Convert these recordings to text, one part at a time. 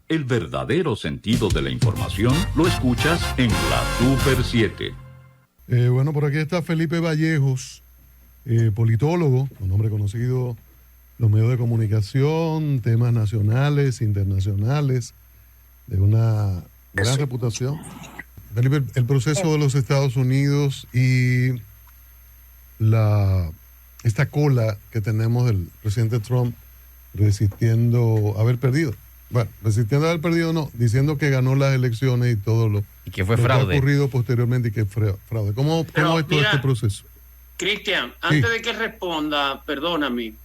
El verdadero sentido de la información lo escuchas en la Super 7. Bueno, por aquí está Felipe Vallejos, politólogo, un hombre conocido en los medios de comunicación, temas nacionales, internacionales, de una gran reputación. Felipe, el proceso de los Estados Unidos y esta cola que tenemos del presidente Trump resistiendo haber perdido. Bueno, resistiendo haber perdido no, diciendo que ganó las elecciones y todo lo que fue fraude. Que ha ocurrido posteriormente y que fue fraude. ¿Cómo es todo este proceso? Cristian, antes de que responda, perdóname,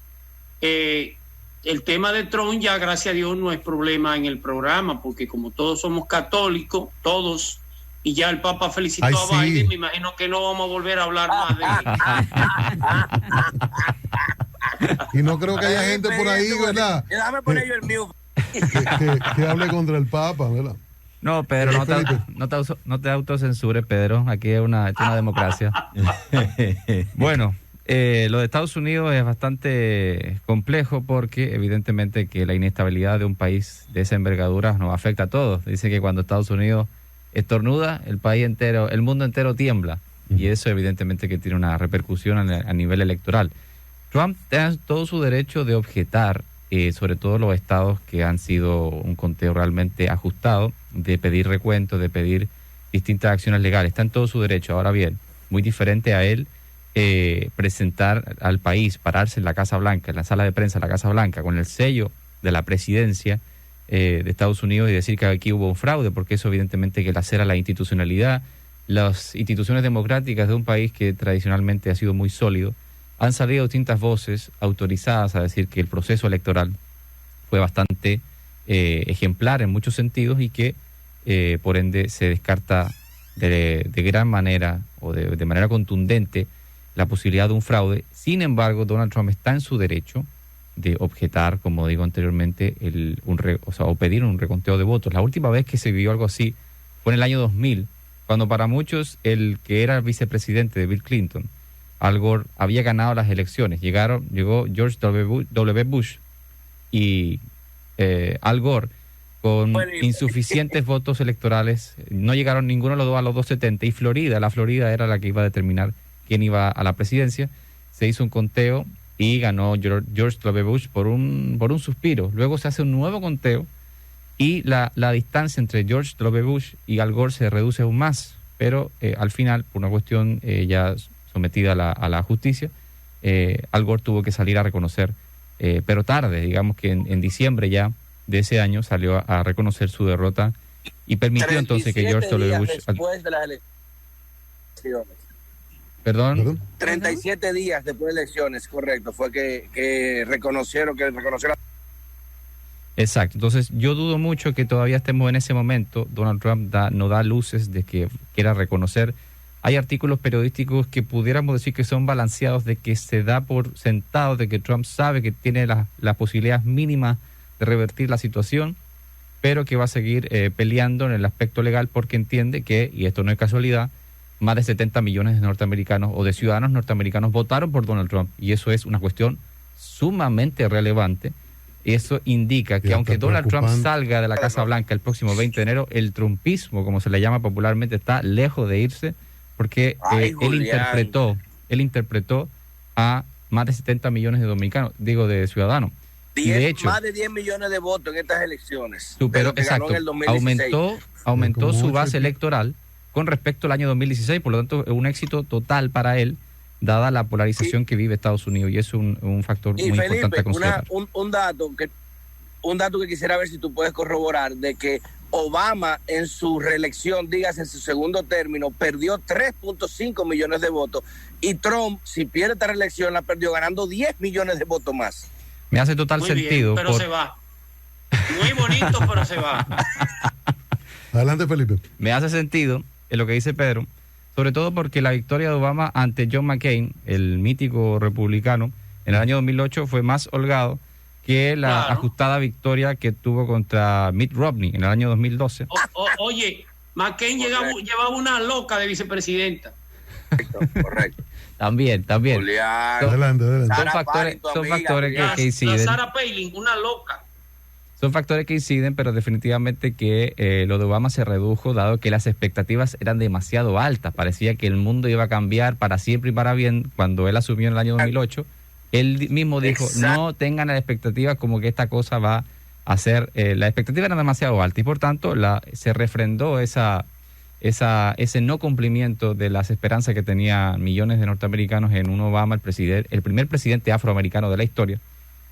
el tema de Trump ya, gracias a Dios, no es problema en el programa, porque como todos somos católicos, todos, y ya el Papa felicitó a Biden, me imagino que no vamos a volver a hablar más de él. Y no creo que haya gente por ahí, ¿verdad? Déjame poner yo el mío. Que hable contra el Papa, ¿verdad? No, Pedro, no te autocensures, Pedro. Aquí es una democracia. Bueno, lo de Estados Unidos es bastante complejo porque evidentemente que la inestabilidad de un país de esa envergadura nos afecta a todos. Dice que cuando Estados Unidos estornuda, el país entero, el mundo entero tiembla. Y eso evidentemente que tiene una repercusión a nivel electoral. Trump tiene todo su derecho de objetar, sobre todo los estados que han sido un conteo realmente ajustado, de pedir recuentos, de pedir distintas acciones legales. Está en todo su derecho. Ahora bien, muy diferente a él presentar al país, pararse en la Casa Blanca, en la sala de prensa de la Casa Blanca, con el sello de la presidencia de Estados Unidos y decir que aquí hubo un fraude, porque eso evidentemente que lacera la institucionalidad. Las instituciones democráticas de un país que tradicionalmente ha sido muy sólido, han salido distintas voces autorizadas a decir que el proceso electoral fue bastante ejemplar en muchos sentidos y que por ende se descarta de gran manera o de manera contundente la posibilidad de un fraude. Sin embargo, Donald Trump está en su derecho de objetar, como digo anteriormente, o pedir un reconteo de votos. La última vez que se vio algo así fue en el año 2000, cuando para muchos el que era vicepresidente de Bill Clinton, Al Gore, había ganado las elecciones. Llegó George W. Bush y Al Gore con insuficientes votos electorales. No llegaron ninguno de los dos a los 270 y la Florida era la que iba a determinar quién iba a la presidencia. Se hizo un conteo y ganó George W. Bush por un suspiro. Luego se hace un nuevo conteo y la distancia entre George W. Bush y Al Gore se reduce aún más. Pero al final, por una cuestión ya sometida a la justicia, Al Gore tuvo que salir a reconocer, pero tarde, digamos que en diciembre ya de ese año salió a reconocer su derrota y permitió entonces que George W. Bush... Después de las elecciones. ¿Perdón? 37 días después de elecciones, correcto, fue que reconoció la... Exacto, entonces yo dudo mucho que todavía estemos en ese momento. Donald Trump no da luces de que quiera reconocer. Hay artículos periodísticos que pudiéramos decir que son balanceados, de que se da por sentado de que Trump sabe que tiene las posibilidades mínimas de revertir la situación, pero que va a seguir peleando en el aspecto legal porque entiende que, y esto no es casualidad, más de 70 millones de norteamericanos o de ciudadanos norteamericanos votaron por Donald Trump, y eso es una cuestión sumamente relevante. Eso indica que aunque Donald Trump salga de la Casa Blanca el próximo 20 de enero, el trumpismo, como se le llama popularmente, está lejos de irse, porque él interpretó a más de 70 millones de dominicanos, de ciudadanos. Y de hecho, más de 10 millones de votos en estas elecciones. Superó, exacto, aumentó su base electoral con respecto al año 2016, por lo tanto es un éxito total para él, dada la polarización que vive Estados Unidos, y es un factor muy importante a considerar. Un dato que quisiera ver si tú puedes corroborar, de que Obama en su reelección, dígase en su segundo término, perdió 3.5 millones de votos, y Trump, si pierde esta reelección, la perdió ganando 10 millones de votos más. Me hace total sentido. Bien, pero se va. Muy bonito, pero se va. Adelante, Felipe. Me hace sentido en lo que dice Pedro, sobre todo porque la victoria de Obama ante John McCain, el mítico republicano, en el año 2008 fue más holgado que la ajustada victoria que tuvo contra Mitt Romney en el año 2012. Oye, McCain llevaba una loca de vicepresidenta. Correcto. También. Adelante. Son factores que inciden. Sarah Palin, una loca. Son factores que inciden, pero definitivamente que lo de Obama se redujo, dado que las expectativas eran demasiado altas. Parecía que el mundo iba a cambiar para siempre y para bien. Cuando él asumió en el año 2008, él mismo dijo, no tengan las expectativas como que esta cosa va a ser... la expectativa era demasiado alta y por tanto se refrendó ese no cumplimiento de las esperanzas que tenían millones de norteamericanos en un Obama, el primer presidente afroamericano de la historia.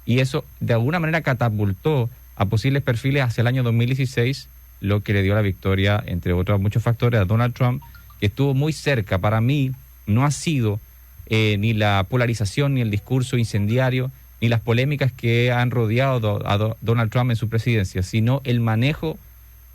Y eso de alguna manera catapultó a posibles perfiles hacia el año 2016, lo que le dio la victoria, entre otros muchos factores, a Donald Trump, que estuvo muy cerca. Para mí no ha sido ni la polarización, ni el discurso incendiario, ni las polémicas que han rodeado a Donald Trump en su presidencia, sino el manejo,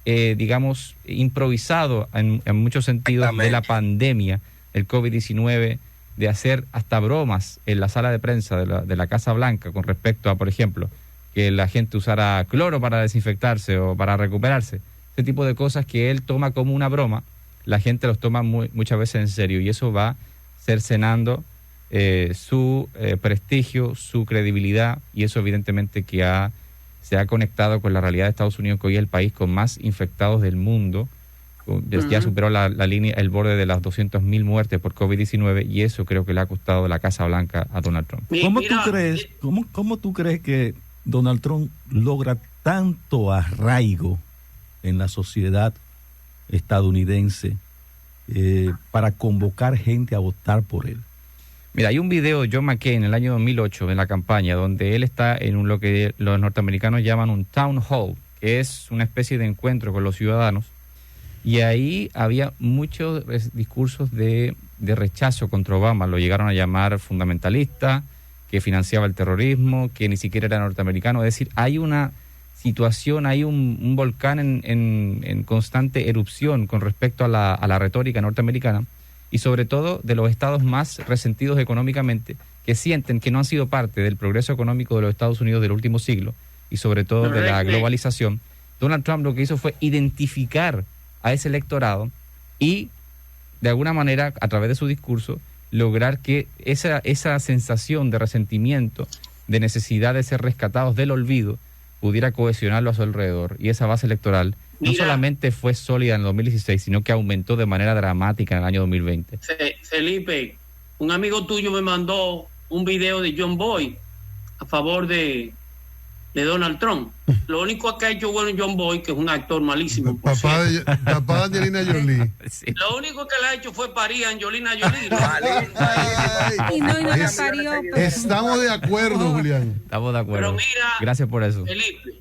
digamos, improvisado en muchos sentidos de la pandemia, el COVID-19, de hacer hasta bromas en la sala de prensa de la Casa Blanca con respecto a, por ejemplo, que la gente usara cloro para desinfectarse o para recuperarse. Ese tipo de cosas que él toma como una broma, la gente los toma muchas veces en serio, y eso va cercenando su prestigio, su credibilidad, y eso evidentemente que se ha conectado con la realidad de Estados Unidos, que hoy es el país con más infectados del mundo. Ya superó la línea, el borde de las 200.000 muertes por COVID-19, y eso creo que le ha costado la Casa Blanca a Donald Trump. ¿Cómo tú crees que Donald Trump logra tanto arraigo en la sociedad estadounidense para convocar gente a votar por él? Mira, hay un video de John McCain en el año 2008 en la campaña, donde él está en lo que los norteamericanos llaman un town hall, que es una especie de encuentro con los ciudadanos, y ahí había muchos discursos de rechazo contra Obama. Lo llegaron a llamar fundamentalista, que financiaba el terrorismo, que ni siquiera era norteamericano. Es decir, hay una situación, hay un volcán en constante erupción con respecto a la retórica norteamericana, y sobre todo de los estados más resentidos económicamente, que sienten que no han sido parte del progreso económico de los Estados Unidos del último siglo, y sobre todo de la globalización. Donald Trump lo que hizo fue identificar a ese electorado y, de alguna manera, a través de su discurso, lograr que esa sensación de resentimiento, de necesidad de ser rescatados del olvido, pudiera cohesionarlo a su alrededor. Y esa base electoral no solamente fue sólida en el 2016, sino que aumentó de manera dramática en el año 2020. Felipe, un amigo tuyo me mandó un video de John Boy a favor de Donald Trump. Lo único que ha hecho bueno John Boy, que es un actor malísimo. Papá de Angelina Jolie. Sí. Lo único que le ha hecho fue parir a Angelina Jolie. Y no la parió. Estamos de acuerdo, Julián. Estamos de acuerdo. Pero mira, gracias por eso. Felipe,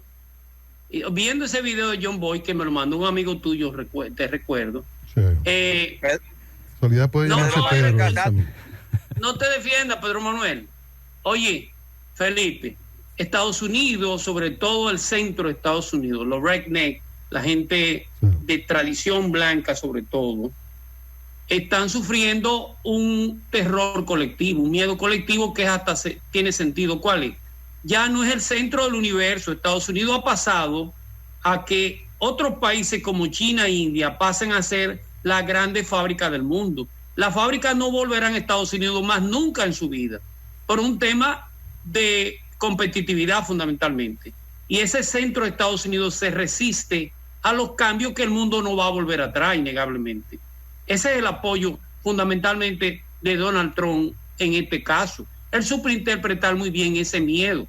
viendo ese video de John Boy, que me lo mandó un amigo tuyo, te recuerdo. Sí. Soledad puede llamarse Pedro. No te defiendas, Pedro Manuel. Oye, Felipe, Estados Unidos, sobre todo el centro de Estados Unidos, los redneck, la gente de tradición blanca sobre todo, están sufriendo un terror colectivo, un miedo colectivo que hasta tiene sentido. ¿Cuál es? Ya no es el centro del universo. Estados Unidos ha pasado a que otros países como China e India pasen a ser la grande fábrica del mundo. Las fábricas no volverán a Estados Unidos más nunca en su vida, por un tema de competitividad fundamentalmente. Y ese centro de Estados Unidos se resiste a los cambios que el mundo no va a volver atrás, innegablemente. Ese es el apoyo fundamentalmente de Donald Trump en este caso. Él supo interpretar muy bien ese miedo,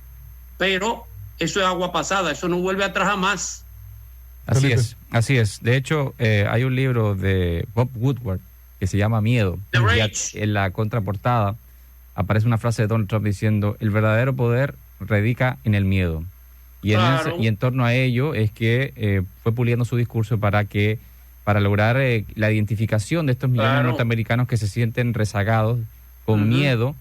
pero eso es agua pasada, eso no vuelve atrás jamás. Así es. De hecho, hay un libro de Bob Woodward que se llama Miedo. Y en la contraportada aparece una frase de Donald Trump diciendo: el verdadero poder radica en el miedo. Y en torno a ello es que fue puliendo su discurso para lograr la identificación de estos millones de norteamericanos que se sienten rezagados, con miedo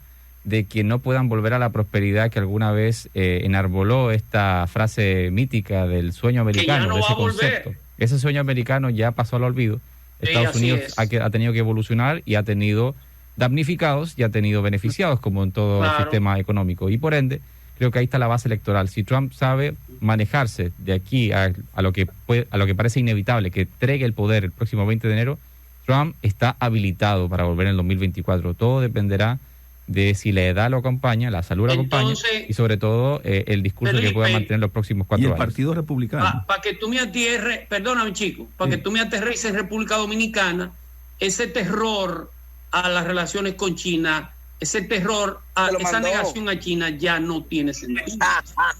de que no puedan volver a la prosperidad que alguna vez enarboló esta frase mítica del sueño americano, de ese concepto. Ese sueño americano ya pasó al olvido. Estados Unidos ha tenido que evolucionar y ha tenido damnificados y ha tenido beneficiados, como en todo el sistema económico. Y por ende, creo que ahí está la base electoral. Si Trump sabe manejarse de aquí a lo que parece inevitable, que entregue el poder el próximo 20 de enero, Trump está habilitado para volver en el 2024. Todo dependerá de si la edad lo acompaña, la salud lo acompaña, y sobre todo el discurso Felipe, que pueda mantener los próximos 4 años. Y el Partido Republicano. Para que tú me aterres, perdóname chico, para que tú me aterrices en República Dominicana, ese terror a las relaciones con China, ese terror, esa negación a China ya no tiene sentido.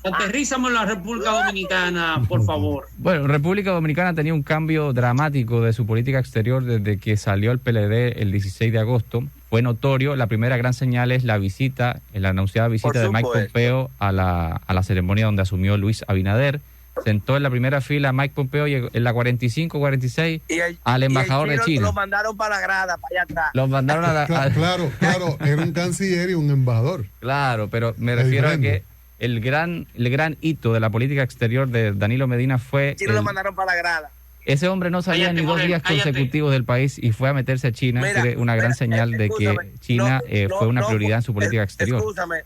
Aterrízame en la República Dominicana, por favor. Bueno, República Dominicana tenía un cambio dramático de su política exterior desde que salió el PLD el 16 de agosto. Fue notorio. La primera gran señal es la visita, la anunciada visita de Mike Pompeo a la ceremonia donde asumió Luis Abinader. Sentó en la primera fila Mike Pompeo y en la 45-46 al embajador de China. Lo mandaron para la grada, para allá atrás. Los mandaron a la... Claro, era un canciller y un embajador. Claro, pero me refiero a que el gran hito de la política exterior de Danilo Medina fue... China lo mandaron para la grada. Ese hombre no salía ni 2 días consecutivos del país y fue a meterse a China. Mira, una gran señal de que China fue una prioridad en su política exterior. Escúchame.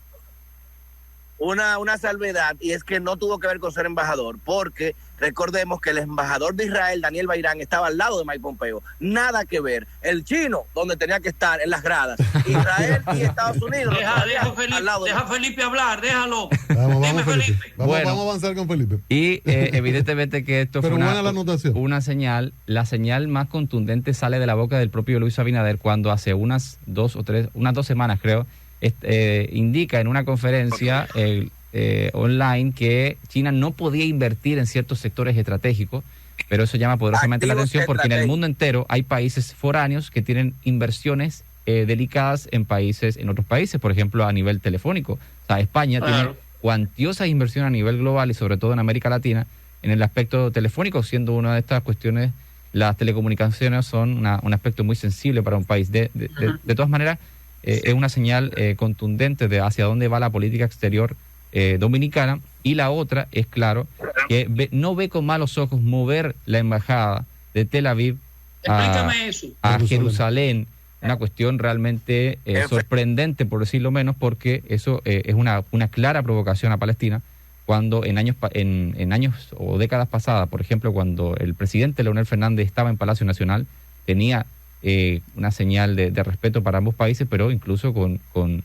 Una salvedad, y es que no tuvo que ver con ser embajador, porque recordemos que el embajador de Israel, Daniel Bayrán, estaba al lado de Mike Pompeo. Nada que ver. El chino, donde tenía que estar, en las gradas. Israel y Estados Unidos. Deja Felipe hablar, déjalo. Vamos, Felipe. Vamos a avanzar con Felipe. Y evidentemente que esto fue una señal. La señal más contundente sale de la boca del propio Luis Abinader cuando hace unas 2 semanas, creo, indica en una conferencia online que China no podía invertir en ciertos sectores estratégicos, pero eso llama poderosamente la atención porque en el mundo entero hay países foráneos que tienen inversiones delicadas en otros países, por ejemplo a nivel telefónico. O sea, España tiene cuantiosas inversiones a nivel global y sobre todo en América Latina en el aspecto telefónico, siendo una de estas cuestiones, las telecomunicaciones son un aspecto muy sensible para un país. De todas maneras, es una señal contundente de hacia dónde va la política exterior dominicana. Y la otra es, claro, que no ve con malos ojos mover la embajada de Tel Aviv a Jerusalén. Una cuestión realmente sorprendente, por decirlo menos, porque eso es una clara provocación a Palestina, cuando en años o décadas pasadas, por ejemplo, cuando el presidente Leonel Fernández estaba en Palacio Nacional, tenía una señal de respeto para ambos países, pero incluso con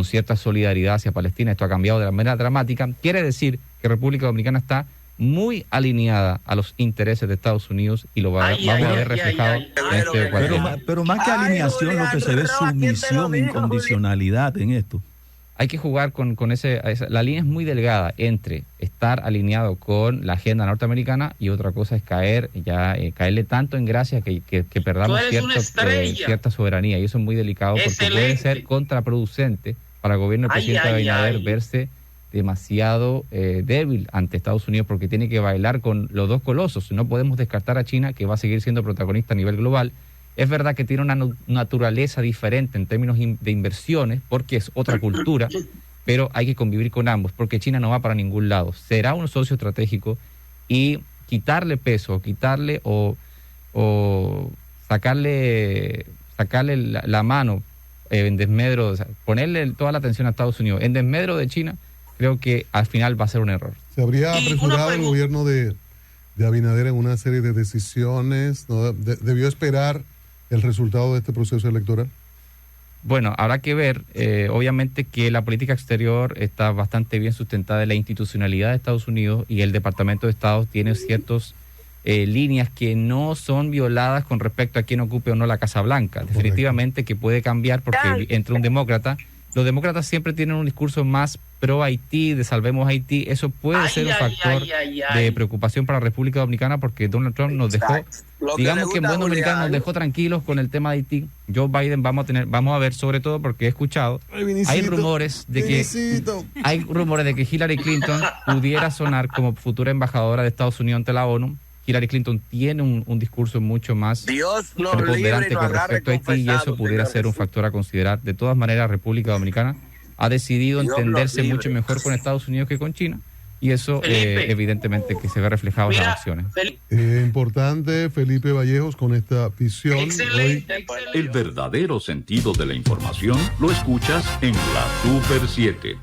cierta solidaridad hacia Palestina. Esto ha cambiado de manera dramática. Quiere decir que República Dominicana está muy alineada a los intereses de Estados Unidos y lo vamos a ver reflejado en este cuartel. Pero más que alineación, lo que se ve es sumisión, incondicionalidad en esto. Hay que jugar con la línea es muy delgada entre estar alineado con la agenda norteamericana y otra cosa es caerle tanto en gracia que perdamos cierta soberanía, y eso es muy delicado porque puede ser contraproducente para el gobierno del presidente Abinader verse demasiado débil ante Estados Unidos, porque tiene que bailar con los dos colosos. No podemos descartar a China, que va a seguir siendo protagonista a nivel global. Es verdad que tiene una naturaleza diferente en términos de inversiones, porque es otra cultura, pero hay que convivir con ambos, porque China no va para ningún lado. Será un socio estratégico, y quitarle peso, quitarle o sacarle la mano en desmedro, o sea, ponerle toda la atención a Estados Unidos en desmedro de China, creo que al final va a ser un error. ¿Se habría apresurado el gobierno de Abinader en una serie de decisiones? ¿No? ¿Debió esperar el resultado de este proceso electoral? Bueno, habrá que ver. Obviamente que la política exterior está bastante bien sustentada en la institucionalidad de Estados Unidos, y el Departamento de Estado tiene ciertas líneas que no son violadas con respecto a quién ocupe o no la Casa Blanca. Definitivamente que puede cambiar, porque entre un demócrata, los demócratas siempre tienen un discurso más pro Haití, de salvemos Haití. Eso puede ser un factor de preocupación para la República Dominicana, porque Donald Trump nos dejó, digamos que en buen dominicano, nos dejó tranquilos con el tema de Haití. Joe Biden vamos a ver, sobre todo porque he escuchado, hay rumores de que Hillary Clinton pudiera sonar como futura embajadora de Estados Unidos ante la ONU. Hillary Clinton tiene un discurso mucho más preponderante con respecto a Haití, y eso pudiera ser un factor a considerar. De todas maneras, República Dominicana ha decidido entenderse mucho mejor con Estados Unidos que con China, y eso evidentemente que se ve reflejado en las acciones. Importante, Felipe Vallejos, con esta visión. Excelente. El verdadero sentido de la información lo escuchas en la Super 7.